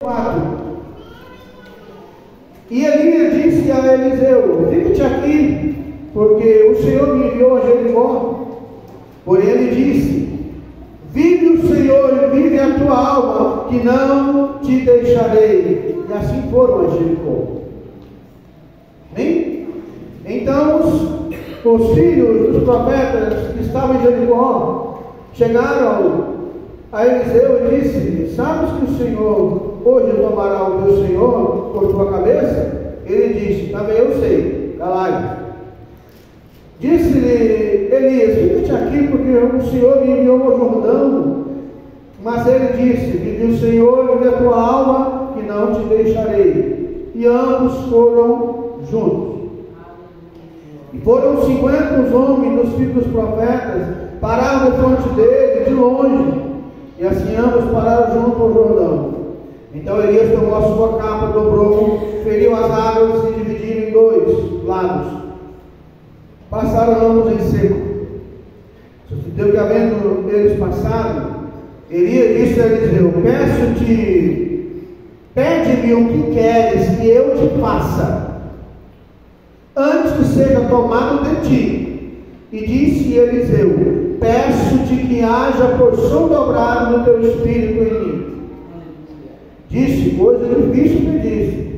4. E Elias disse a Eliseu: fique-te aqui, porque o Senhor me enviou a Jericó. Porém ele disse: vive o Senhor e vive a tua alma, que não te deixarei. E assim foram a Jericó. Amém? Então os filhos dos profetas que estavam em Jericó chegaram a Eliseu e disse: sabes que o Senhor hoje tomará o teu Senhor por tua cabeça? Ele disse: também eu sei, calai. Disse-lhe Elias: fica-te aqui, porque o Senhor me enviou ao Jordão. Mas ele disse: vive o Senhor e vive a tua alma, que não te deixarei. E ambos foram juntos. E foram 50 os homens dos filhos dos profetas, pararam no fronte dele, de longe. E assim ambos pararam junto ao Jordão. Então Elias tomou a sua capa, dobrou, feriu as águas e dividiram em dois lados. Passaram ambos em seco. Sucedeu que, havendo eles passado, Elias disse a Eliseu: peço-te, pede-me o que queres que eu te faça, antes que seja tomado de ti. E disse Eliseu: peço-te que haja porção dobrada no teu espírito em mim. Disse: coisa difícil me disse.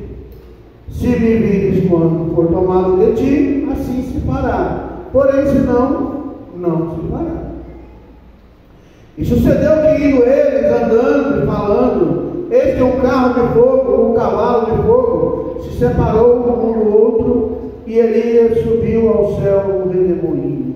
Se me vires quando for tomado de ti, assim se fará. Porém, se não, não se fará. E sucedeu que, indo eles andando e falando, eis que um carro de fogo, um cavalo de fogo, se separou um do outro, e Elias subiu ao céu um redemoinho.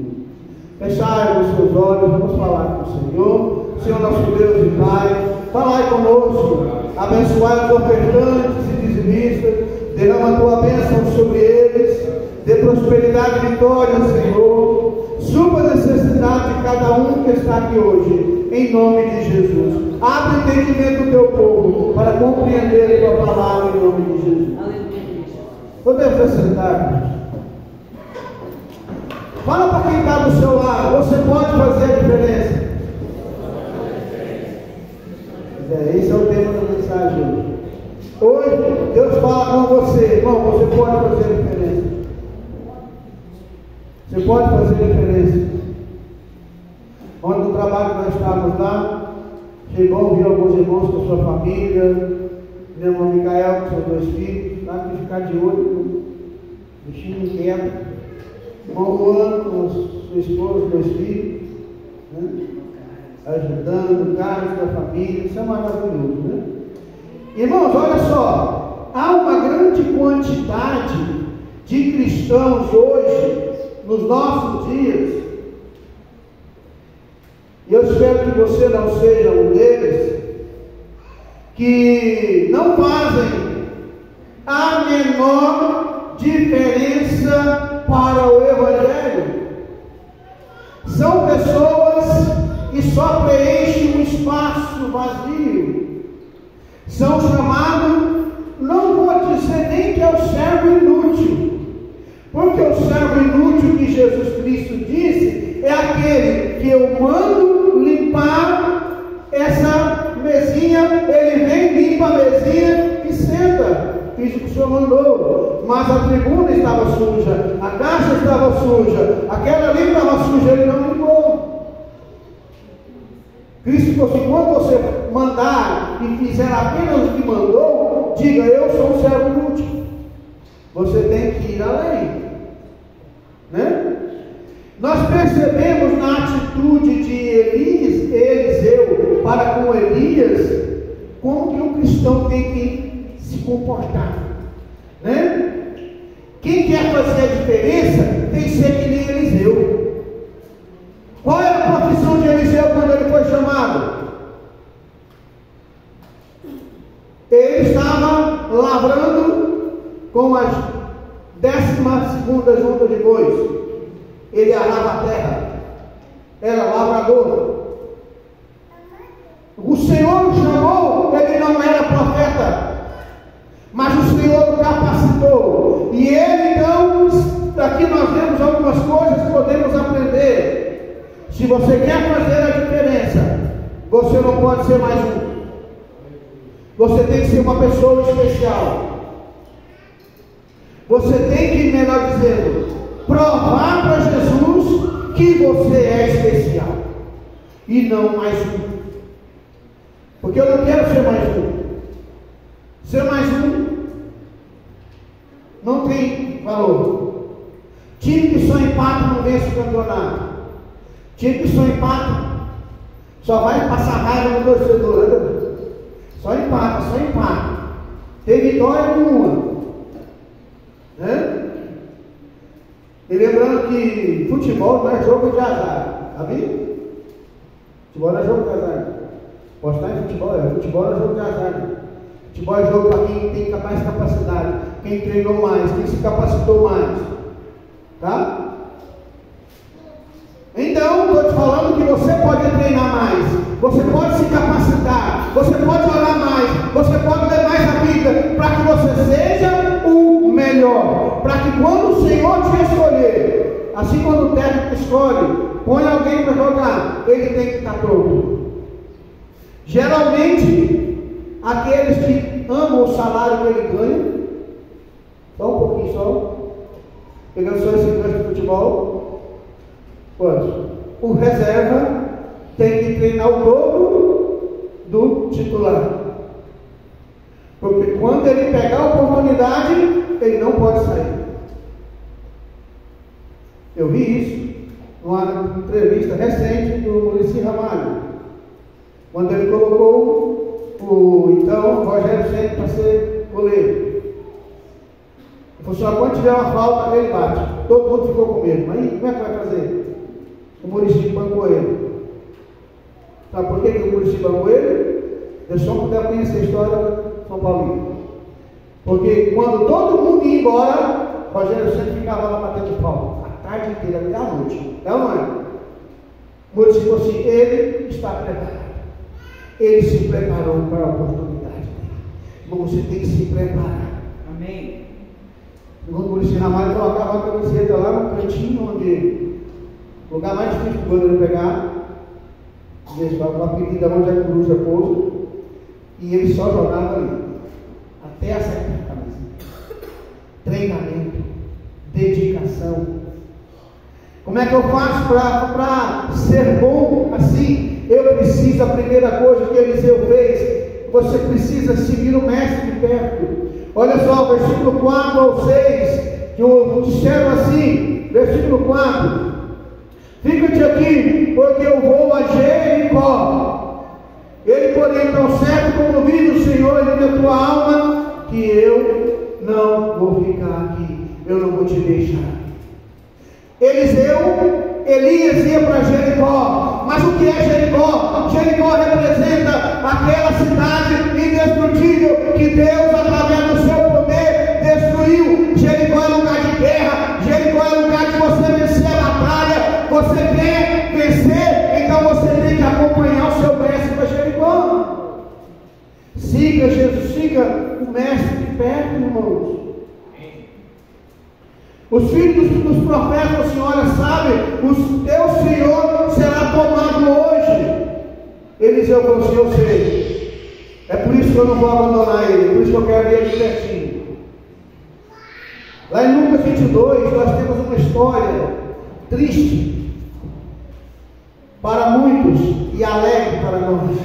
Fechai os seus olhos, vamos falar com o Senhor. Senhor nosso Deus e Pai, falai conosco, abençoai os ofertantes e dizimistas, derrama a tua bênção sobre eles, dê prosperidade e vitória, Senhor, supra a necessidade de cada um que está aqui hoje, em nome de Jesus. Abre o entendimento do teu povo para compreender a tua palavra, em nome de Jesus. Podemos sentar. Fala para quem está do seu lado: você pode fazer a diferença. Esse é o tema da mensagem hoje. Hoje Deus fala com você: irmão, você pode fazer a diferença. Você pode fazer a diferença. Ontem no trabalho que nós estávamos lá, chegou, viu alguns irmãos com a sua família, meu irmão Micael com seus 2 filhos, lá que ficar de olho, bichinho inquieto. Irmão Juan com sua esposa, 2 filhos, né? Ajudando, caros da família. Isso é maravilhoso, né? Irmãos, olha só, há uma grande quantidade de cristãos hoje, nos nossos dias, e eu espero que você não seja um deles, que não fazem a menor diferença para o Evangelho. São pessoas que só preenchem um espaço vazio. São chamados, não vou dizer nem que é o servo inútil, porque o servo inútil que Jesus Cristo disse é aquele que eu mando limpar essa mesinha, ele vem, limpa a mesinha e senta. Isso que o Senhor mandou, mas a tribuna estava suja, a caixa estava suja, aquela ali estava suja, ele não limpou. Cristo falou assim: quando você mandar e fizer apenas o que mandou, diga: eu sou um servo inútil. Você tem que ir além, né? Nós percebemos na atitude de Eliseu para com Elias, como que um cristão tem que se comportar, né? Quem quer fazer a diferença tem que ser que nem Eliseu. Qual era a profissão de Eliseu quando ele foi chamado? Ele estava lavrando com as 12ª junta de bois. Ele arava a terra, era lavrador. O Senhor o chamou, ele não era profeta, mas o Senhor o capacitou. E ele, então, aqui nós vemos algumas coisas que podemos aprender. Se você quer fazer a diferença, você não pode ser mais um. Você tem que ser uma pessoa especial. Você tem que, melhor dizendo, provar para Jesus que você é especial. E não mais um. Porque eu não quero ser mais um. Ser mais um não tem valor. Time que só empata não vence o campeonato. Time que só empata só vai passar raiva no torcedor. Só empata, só empata. Tem vitória nenhuma. Né? E lembrando que futebol não é jogo de azar. Tá vendo? Futebol não é jogo de azar. Postar em futebol não é jogo de azar. Futebol é jogo para quem tem mais capacidade, quem treinou mais, quem se capacitou mais. Tá? Então, estou te falando que você pode treinar mais, você pode se capacitar, você pode orar mais, você pode ler mais a Bíblia, para que você seja o melhor, para que quando o Senhor te escolher, assim quando o técnico escolhe, põe alguém para jogar, ele tem que estar pronto. Geralmente, aqueles que amam o salário que ele ganha, só um pouquinho só, pegando só esse gancho de futebol, o reserva tem que treinar o dobro do titular. Porque quando ele pegar a oportunidade, ele não pode sair. Eu vi isso numa entrevista recente do Muricy Ramalho, quando ele colocou o então Rogério Ceni para ser goleiro. Ele falou assim: quando tiver uma falta, ele bate. Todo mundo ficou com medo. Mas como é que vai fazer? O Muricy bancou ele. Sabe por que o Muricy bancou ele? Eu só puder conhecer a história do São Paulo. Porque quando todo mundo ia embora, Rogério sempre ficava lá batendo palma a tarde inteira, até a noite. É ou não é? O Muricy falou assim: ele está preparado. Ele se preparou para a oportunidade. Então você tem que se preparar. Amém. O Muricy Ramalho colocava a camiseta lá no cantinho onde o lugar mais difícil do goleiro pegar, o apelido da onde a coruja pousa, e ele só jogava ali, até acertar a camisa. Treinamento, dedicação. Como é que eu faço para ser bom assim? Eu preciso, a primeira coisa que Eliseu fez, você precisa seguir o mestre de perto. Olha só, versículo 4 ao 6, que disseram assim, versículo 4: fica-te aqui, porque eu vou a Jericó. Ele, porém, tão certo como vi do Senhor e da tua alma, que eu não vou ficar aqui, eu não vou te deixar. Elias ia para Jericó, mas o que é Jericó? Jericó representa aquela cidade indestrutível que Deus, através do seu poder, destruiu. Jericó é lugar de guerra, Jericó é lugar de você vencer a batalha. Você quer vencer, então você tem que acompanhar o seu mestre para Jericó. Siga Jesus, siga o mestre de perto, irmãos. Os filhos dos profetas, a senhora sabe, o teu Senhor será tomado hoje. Eliseu falou assim: eu sei, é por isso que eu não vou abandonar ele, por isso que eu quero ver ele pertinho. Lá em Lucas 22, nós temos uma história triste para muitos e alegre para nós.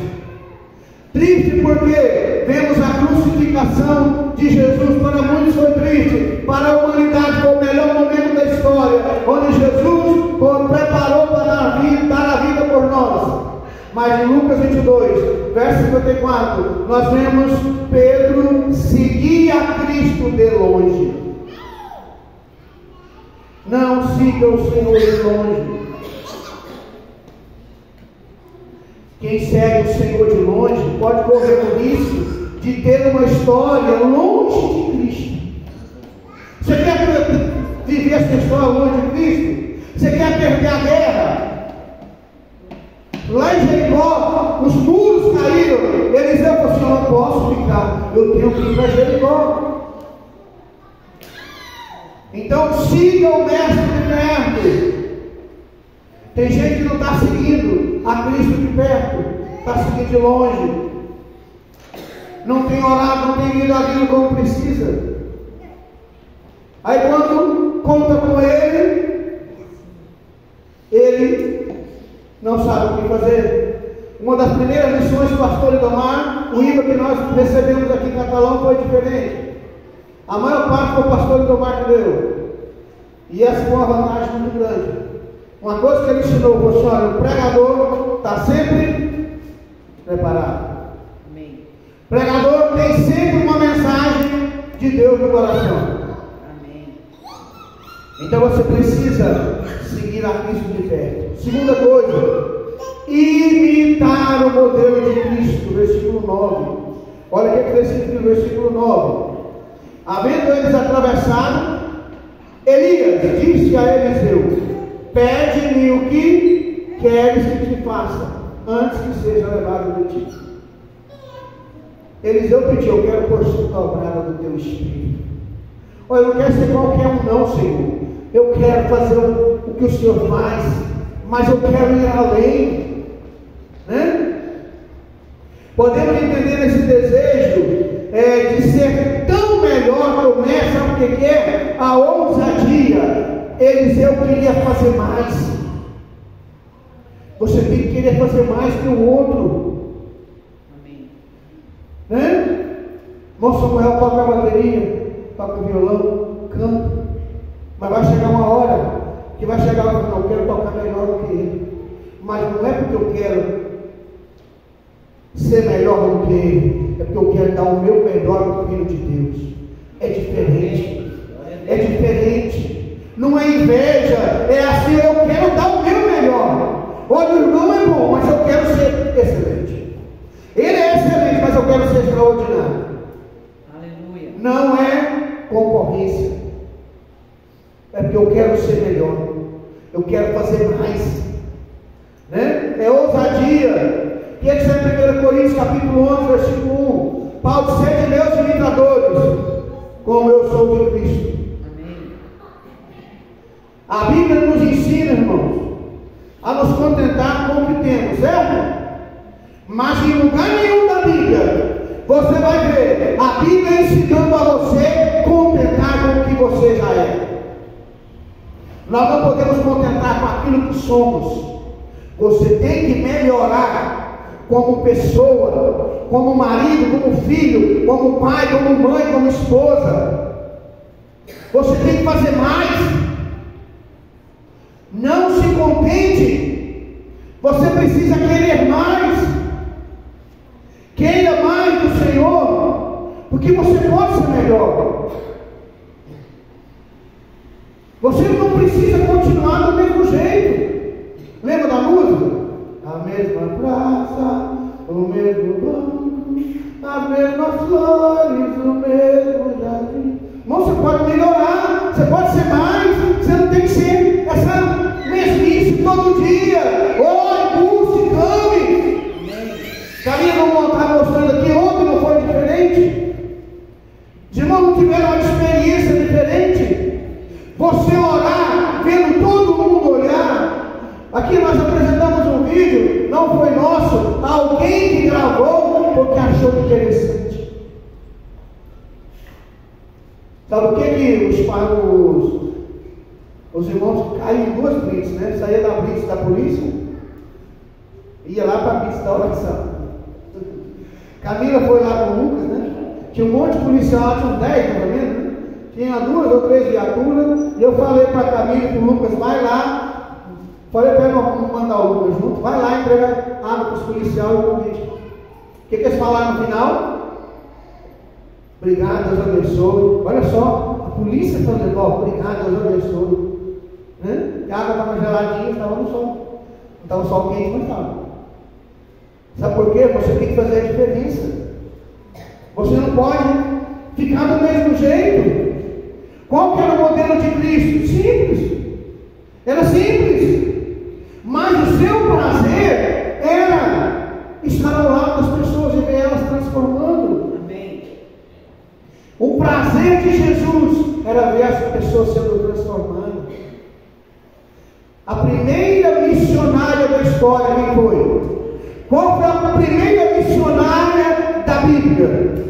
Triste porque vemos a crucificação de Jesus. Para muitos foi triste, para a humanidade foi o melhor momento da história, onde Jesus preparou para dar a vida por nós. Mas em Lucas 22, verso 54, nós vemos Pedro seguir a Cristo de longe. Não siga o Senhor de longe. Quem segue o Senhor de longe pode correr o risco de ter uma história longe de Cristo. Você quer viver essa história longe de Cristo? Você quer perder a guerra? Lá em Jericó, os muros caíram. Eliseu falou assim: eu não posso ficar, eu tenho que ir para Jericó. Então siga o mestre de perto. Tem gente que não está seguindo a Cristo de perto, está seguindo de longe. não tem orado, não tem ido a Deus como precisa. Aí quando conta com ele não sabe o que fazer. Uma das primeiras lições do pastor Lindomar, o IVA que nós recebemos aqui em Catalão foi diferente. A maior parte foi o pastor Lindomar que deu. E essa foi uma vantagem muito grande. Uma coisa que ele ensinou, foi assim, olha, o pregador está sempre preparado. Amém. O pregador tem sempre uma mensagem de Deus no coração. Amém. Então você precisa seguir a Cristo de perto. Segunda coisa, imitar o modelo de Cristo, versículo 9. Olha o que está escrito no versículo 9. Havendo eles atravessado, Elias disse a Eliseu: pede-me o que queres que te faça, antes que seja levado de ti. Eliseu pediu: eu quero porção dobrada do teu espírito. Olha, eu não quero ser qualquer um não, Senhor. Eu quero fazer o que o Senhor faz, mas eu quero ir além, né? Podemos entender esse desejo de ser tão melhor que o mestre, sabe o que é? A ousadia. Eliseu queria fazer mais. Você tem que querer fazer mais que o outro. Amém. Né? Irmão Samuel toca a bateria, toca o violão, canta. Mas vai chegar uma hora que vai chegar e falar: não, eu quero tocar melhor do que ele. Mas não é porque eu quero ser melhor do que ele, é porque eu quero dar o meu melhor ao Filho de Deus. É diferente. É diferente. Não é inveja, é assim: eu quero dar o meu melhor. Olha, o irmão é bom, mas eu quero ser excelente. Ele é excelente, mas eu quero ser extraordinário. Aleluia. Não é concorrência. É porque eu quero ser melhor. Eu quero fazer mais. Né? É ousadia. Que é que está em 1 Coríntios capítulo 11, versículo 1. Paulo: sede meus imitadores, como eu sou de Cristo. Amém. A Bíblia nos ensina, irmãos, a nos contentar com o que temos, certo? Mas em lugar nenhum da Bíblia você vai ver a Bíblia ensinando a você contentar com o que você já é. Nós não podemos contentar com aquilo que somos. Você tem que melhorar como pessoa, como marido, como filho, como pai, como mãe, como esposa. Você tem que fazer mais. Não se contente. Você precisa querer mais. Queira mais do Senhor, porque você pode ser melhor. Você não precisa continuar do mesmo jeito. Lembra da música? A mesma praça, o mesmo banco, as mesmas flores, o mesmo jardim. Irmão, você pode melhorar, você pode ser mais. Você não tem que ser essa mesmice todo dia. Ore, busque, clame. Carinha não está mostrando aqui, ontem não foi diferente. Os irmãos não tiveram uma experiência diferente. Você orar, vendo todo mundo olhar. Aqui nós apresentamos um vídeo, não foi nosso, alguém que gravou porque achou interessante. Sabe o que os irmãos caíram em duas blitz, né? Saía da blitz da polícia, ia lá para a blitz da oração. Camila foi lá com o Lucas, né? Tinha um monte de policial, tinha uns 10 mais ou menos, né? Tinha 2 ou 3 viaturas, e eu falei para a Camila e para o Lucas: vai lá. Falei para ele: vamos mandar o Lucas junto, vai lá entregar água para os policiais e o convite. O que eles falaram no final? Obrigado, Deus abençoe. Olha só, a polícia está dizendo: obrigado, Deus abençoe. Né? E a água estava geladinha, estava no sol. Não estava o sol quente, mas estava. Sabe por quê? Você tem que fazer a diferença. Você não pode ficar do mesmo jeito. Qual que era o modelo de Cristo? Simples. Era simples. Mas o seu prazer era estar ao lado das pessoas e ver elas transformando. Amém. O prazer de Jesus era ver as pessoas sendo transformadas. A primeira missionária da história, quem foi? Qual foi a primeira missionária da Bíblia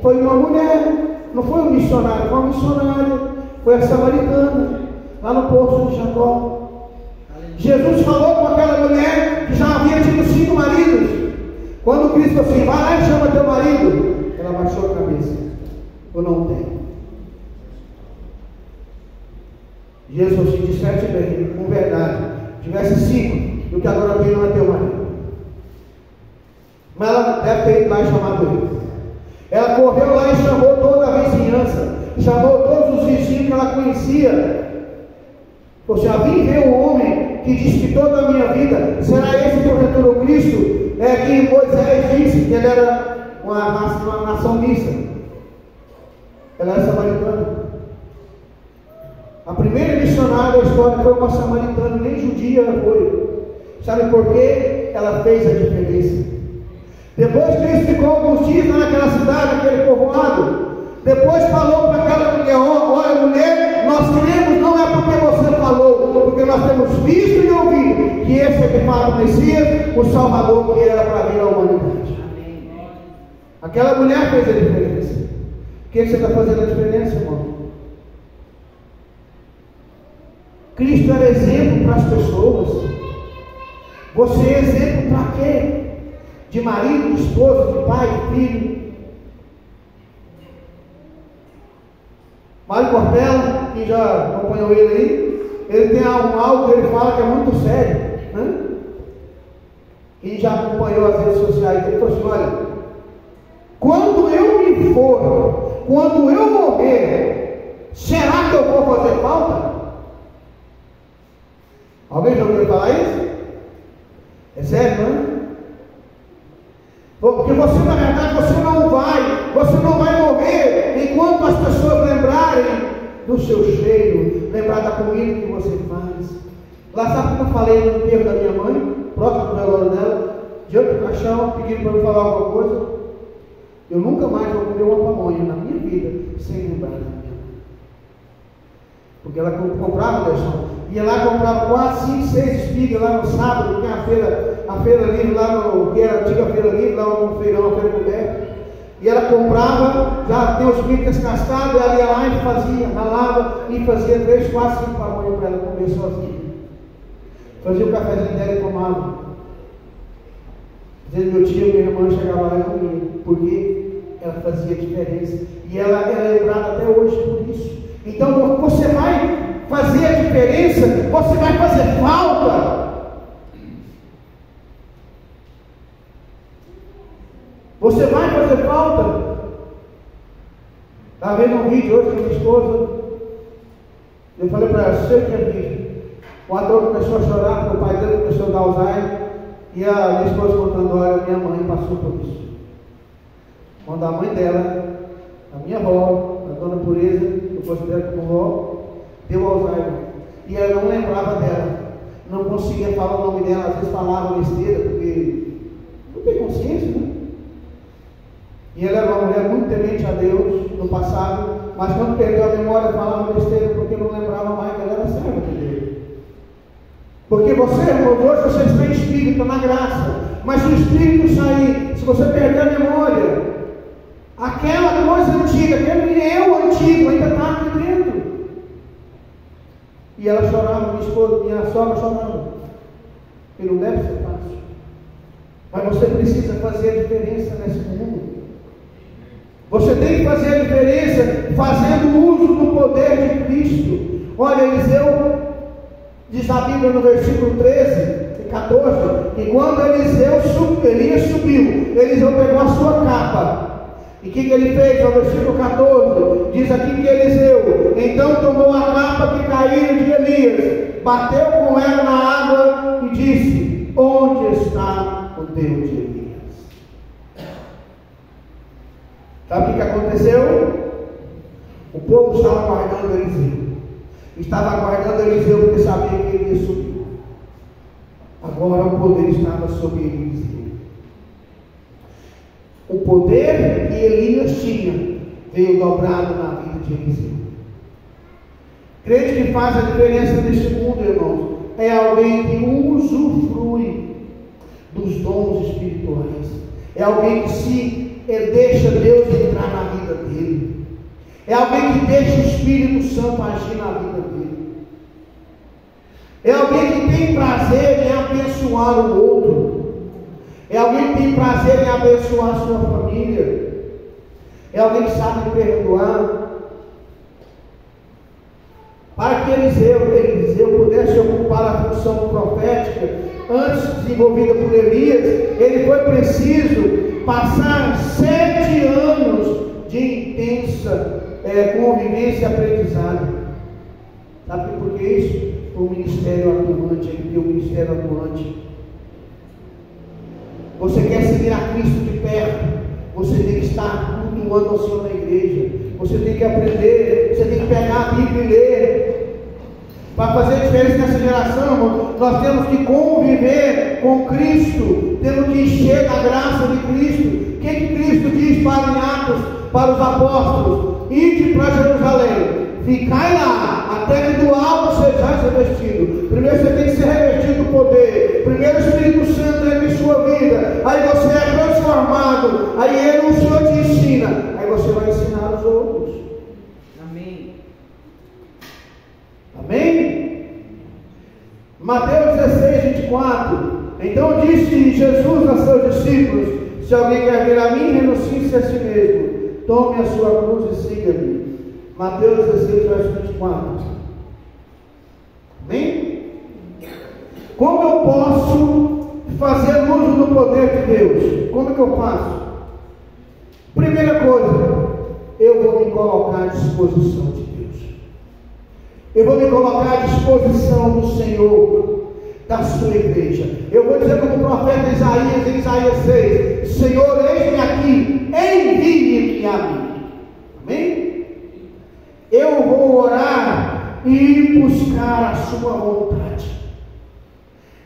foi uma mulher, não foi um missionário, foi uma missionária, foi a samaritana, lá no poço de Jacó. Jesus falou com aquela mulher que já havia tido 5 maridos. Quando Cristo falou assim, vai lá e chama teu marido, ela baixou a cabeça, eu não tenho. Jesus falou assim, disseste bem, com verdade, tivesse 5, do que agora tem não é teu marido. Mas ela deve ter ido lá e chamado ele. Ela correu lá e chamou toda a vizinhança, chamou todos os vizinhos que ela conhecia. Você já vim ver um homem que diz que toda a minha vida será esse porventura o Cristo? É que Moisés disse que ele era uma nação mista. Ela era samaritana. A primeira missionária da história foi uma samaritana, nem judia ela foi. Sabe por quê? Ela fez a diferença. Depois que ele ficou alguns dias lá naquela cidade, naquele povoado, depois falou para aquela mulher, olha mulher, nós queremos, não é porque você falou, porque nós temos visto e ouvido que esse é de fato o Messias, o Salvador que era para vir à humanidade. Aquela mulher fez a diferença. O que você está fazendo a diferença, irmão? Cristo era exemplo para as pessoas. Você é exemplo para quê? De marido, de esposa, de pai, de filho. Mário Cortella, que já acompanhou ele aí, ele tem algo que ele fala que é muito sério, né? E já acompanhou as redes sociais, ele falou assim, olha, quando eu me for, quando eu morrer, será que eu vou fazer falta? Alguém já ouviu falar isso? É sério, não é? Porque você, na verdade, você não vai morrer enquanto as pessoas lembrarem do seu cheiro, lembrar da comida que você faz. Lá sabe que eu falei no enterro da minha mãe, próximo do velório dela, diante do caixão, pedindo para eu falar alguma coisa. Eu nunca mais vou comer uma pamonha na minha vida sem lembrar da minha mãe. Porque ela comprava, deixou. Ia lá, comprava 4, 5, 6 espigas lá no sábado, que tem a feira livre lá no, que era a antiga feira livre, lá no feirão, a feira coberta. E ela comprava, já tem os picos descascados, ela ia lá e fazia, ralava e fazia 3, 4, 5 pamonhas para ela comer sozinha. Fazia o cafezinho dela e tomava. Dizendo, meu tio e minha irmã chegavam lá e comiam, porque ela fazia diferença. E ela é lembrada até hoje por isso. Então você vai fazer a diferença, você vai fazer falta. Você vai fazer falta. Estava vendo um vídeo hoje com a minha esposa. Eu falei para ela, sei que é vídeo. O ator começou a chorar, porque o pai dele começou a dar Alzheimer. E a minha esposa contando, olha, minha mãe passou por isso. Quando a mãe dela, a minha avó, a dona Pureza, eu considero como avó, deu Alzheimer. E ela não lembrava dela. Não conseguia falar o nome dela, às vezes falava besteira, porque não tem consciência, né? E ela era uma mulher muito temente a Deus no passado, mas quando perdeu a memória falava besteira porque não lembrava mais que ela era serva de Deus. Porque você, irmão, hoje você está em espírito, na graça, mas se o espírito sair, se você perder a memória, aquela coisa antiga, aquele eu antigo ainda está aqui dentro. E ela chorava, minha esposa, minha sogra chorava. E não deve ser fácil. Mas você precisa fazer a diferença nesse mundo. Você tem que fazer a diferença fazendo uso do poder de Cristo. Olha, Eliseu, diz a Bíblia no versículo 13 e 14, que quando Elias subiu, Eliseu pegou a sua capa. E o que ele fez? No versículo 14, diz aqui que Eliseu, então tomou a capa que caíra de Elias, bateu com ela na água e disse, onde está o Deus de Elias? Sabe o que aconteceu? O povo estava aguardando Eliseu. Estava aguardando Eliseu porque sabia que ele ia subir. Agora o poder estava sobre Eliseu. O poder que Elias tinha veio dobrado na vida de Eliseu. Crente que faz a diferença neste mundo, irmãos, é alguém que usufrui dos dons espirituais. É alguém que se deixa Deus entrar na vida dele. É alguém que deixa o Espírito Santo agir na vida dele. É alguém que tem prazer em abençoar o outro. É alguém que tem prazer em abençoar a sua família. É alguém que sabe perdoar. Para que Eliseu pudesse ocupar a função profética antes desenvolvida por Elias, ele foi preciso passar 7 anos de intensa convivência e aprendizado. Sabe por que isso? O ministério atuante, ele tem o ministério atuante. Você quer seguir a Cristo de perto, você tem que estar cultuando ao Senhor na igreja. Você tem que aprender, você tem que pegar a Bíblia e ler. Para fazer diferença nessa geração, nós temos que conviver com Cristo, temos que encher da graça de Cristo. O que Cristo diz para em Atos, para os apóstolos? Ide para Jerusalém, ficai lá, até que do alto sejais revestido. Primeiro você tem que ser revestido do poder. Primeiro o Espírito Santo entra em sua vida. Aí você é transformado. Aí o Senhor te ensina. Aí você vai ensinar os outros. Amém. Amém? Mateus 16, 24. Então disse Jesus a seus discípulos: se alguém quer vir a mim, renuncie-se a si mesmo. Tome a sua cruz e siga-me. Mateus 16, verso 24. Amém? Como eu posso fazer uso do poder de Deus? Como é que eu faço? Primeira coisa, eu vou me colocar à disposição de Deus. Eu vou me colocar à disposição do Senhor, da sua igreja. Eu vou dizer como o profeta Isaías, em Isaías 6: Senhor, eis-me aqui, envie-me a mim. Amém? Eu vou orar e buscar a sua vontade.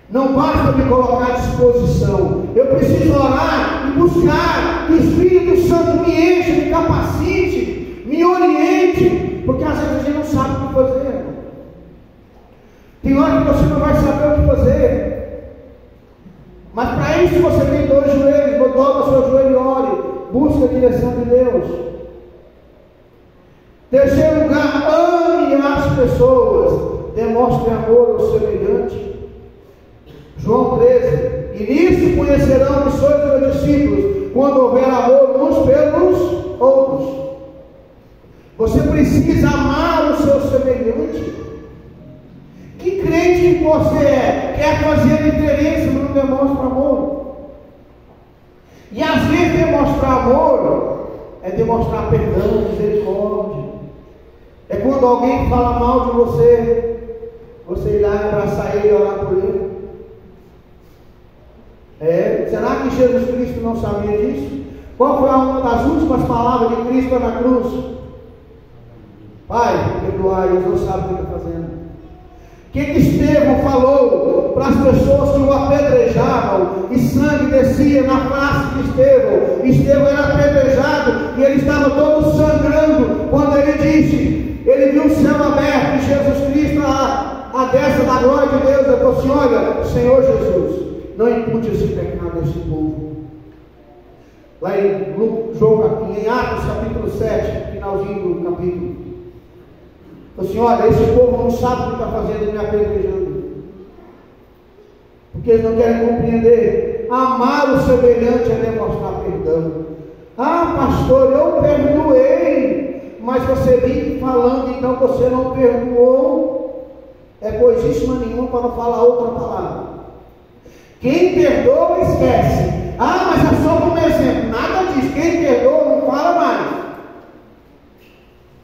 Não basta me colocar à disposição. Eu preciso orar e buscar que o Espírito Santo me enche, me capacite, me oriente, porque às vezes a gente não sabe o que fazer. Tem hora que você não vai saber o que fazer. Mas para isso você tem 2 joelhos, dobra o seu joelho e ore. Busca a direção de Deus. Terceiro lugar, ame as pessoas. Demonstre amor ao semelhante. João 13. E nisso conhecerão que sois meus discípulos, quando houver amor uns pelos outros. Você precisa amar o seu semelhante. Que crente você é? Quer fazer a diferença, mas não demonstra amor. E às vezes demonstrar amor é demonstrar perdão, misericórdia. É quando alguém fala mal de você, você ir lá abraçar ele e orar por ele. Será que Jesus Cristo não sabia disso? Qual foi uma das últimas palavras de Cristo na cruz? Pai, perdoai, eles não sabem o que estão fazendo. O que Estevão falou para as pessoas que o apedrejavam e sangue descia na face de Estevão? Estevão era apedrejado e ele estava todo sangrando quando ele disse, ele viu o céu aberto e Jesus Cristo à destra da glória de Deus. Ele falou assim: olha, Senhor Jesus, não impute esse pecado a esse povo. Lá em Atos capítulo 7, finalzinho do capítulo, falou assim: olha, esse povo não sabe o que está fazendo, me apedrejando, porque eles não querem compreender. Amar o semelhante é demonstrar perdão. Ah, pastor, eu perdoei, mas você vive falando, então você não perdoou. É coisíssima nenhuma para não falar outra palavra. Quem perdoa, esquece. Ah, mas é só como exemplo. Nada disso. Quem perdoa, não fala mais.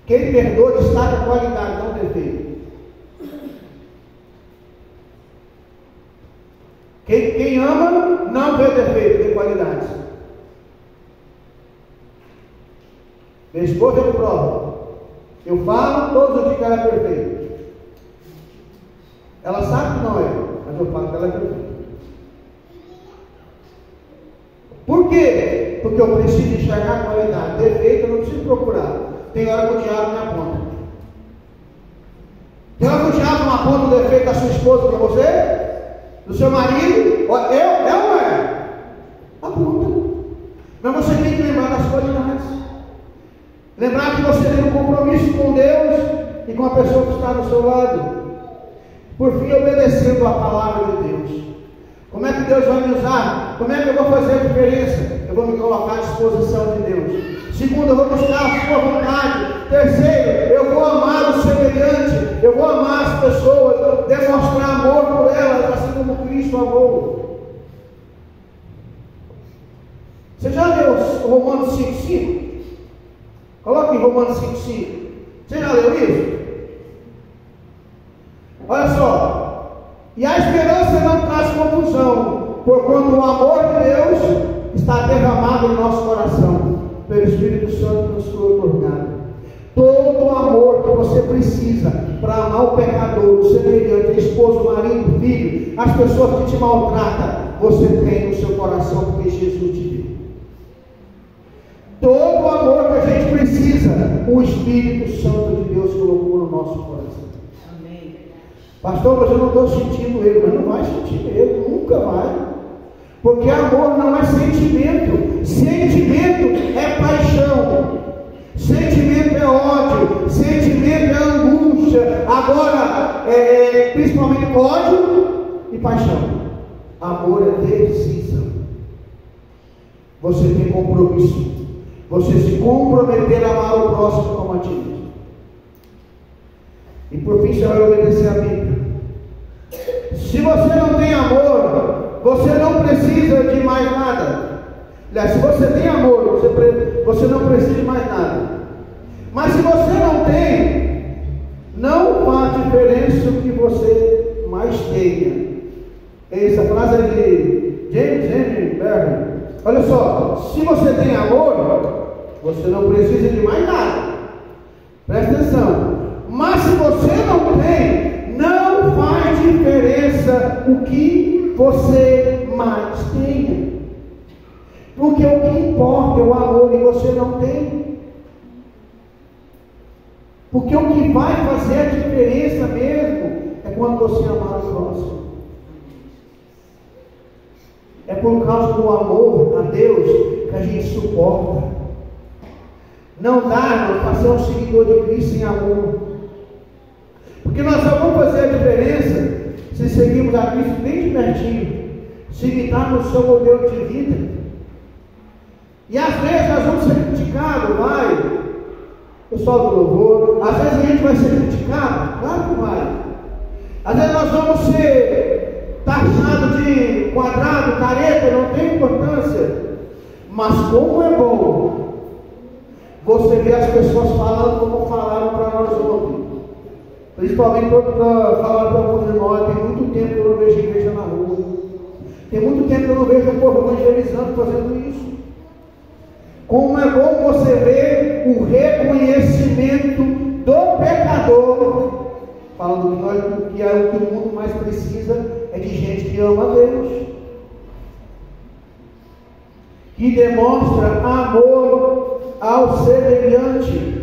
Quem perdoa, destaca a qualidade, não defeito. Quem ama, não vê defeito, vê qualidades. Minha esposa é prova. Eu falo todos os dias que ela é perfeita. Ela sabe que não é, mas eu falo que ela é perfeita. Por quê? Porque eu preciso enxergar a qualidade. Defeito eu não preciso procurar. Tem hora que o diabo me aponta. Tem hora que o diabo não aponta o defeito da sua esposa para você? Do seu marido? É ou não é? Aponta. Mas você tem que lembrar das qualidades. Lembrar que você tem um compromisso com Deus e com a pessoa que está do seu lado. Por fim, obedecendo a palavra de Deus. Como é que Deus vai me usar? Como é que eu vou fazer a diferença? Eu vou me colocar à disposição de Deus. Segundo, eu vou buscar a sua vontade. Terceiro, eu vou amar o semelhante. Eu vou amar as pessoas, demonstrar amor por elas, assim como Cristo amou. Você já leu Romanos 5,5? Coloque em Romanos 5,5. Você já leu isso? Olha só. E a esperança não traz confusão, porquanto o amor de Deus está derramado em nosso coração, pelo Espírito Santo que nos foi otorgado. Todo o amor que você precisa para amar o pecador, o semelhante, esposo, marido, filho, as pessoas que te maltratam, você tem no seu coração, porque Jesus te deu. Todo o amor que a gente precisa, o Espírito Santo de Deus colocou no nosso coração. Pastor, mas eu não estou sentindo ele. Mas não vai sentir ele, nunca vai. Porque amor não é sentimento. Sentimento é paixão. Sentimento é ódio. Sentimento é angústia. Agora, principalmente ódio e paixão. Amor é decisão. Você tem compromisso. Você se comprometer a amar o próximo como a ti mesmo. E por fim você vai obedecer a Bíblia. Se você não tem amor, você não precisa de mais nada. Aliás, se você tem amor, você não precisa de mais nada. Mas se você não tem, não faz diferença o que você mais tenha. Essa frase é de James Berry. Olha só, se você tem amor, você não precisa de mais nada. Presta atenção. Mas se você não tem, não faz diferença o que você mais tenha. Porque o que importa é o amor e você não tem. Porque o que vai fazer a diferença mesmo é quando você amar o próximo. É por causa do amor a Deus que a gente suporta. Não dá para ser um seguidor de Cristo sem amor. Porque nós só vamos fazer a diferença se seguirmos a Cristo bem de pertinho, se imitarmos o seu modelo de vida. E às vezes nós vamos ser criticados, vai. Pessoal do louvor, às vezes a gente vai ser criticado, claro que vai. Às vezes nós vamos ser taxados de quadrado, careta, não tem importância. Mas como é bom você ver as pessoas falando como falaram para nós ontem. Principalmente quando falaram para alguns irmãos, tem muito tempo que eu não vejo igreja na rua. Tem muito tempo que eu não vejo o povo evangelizando, fazendo isso. Como é bom você ver o reconhecimento do pecador. Falando que é o que o mundo mais precisa, é de gente que ama a Deus. Que demonstra amor ao semelhante.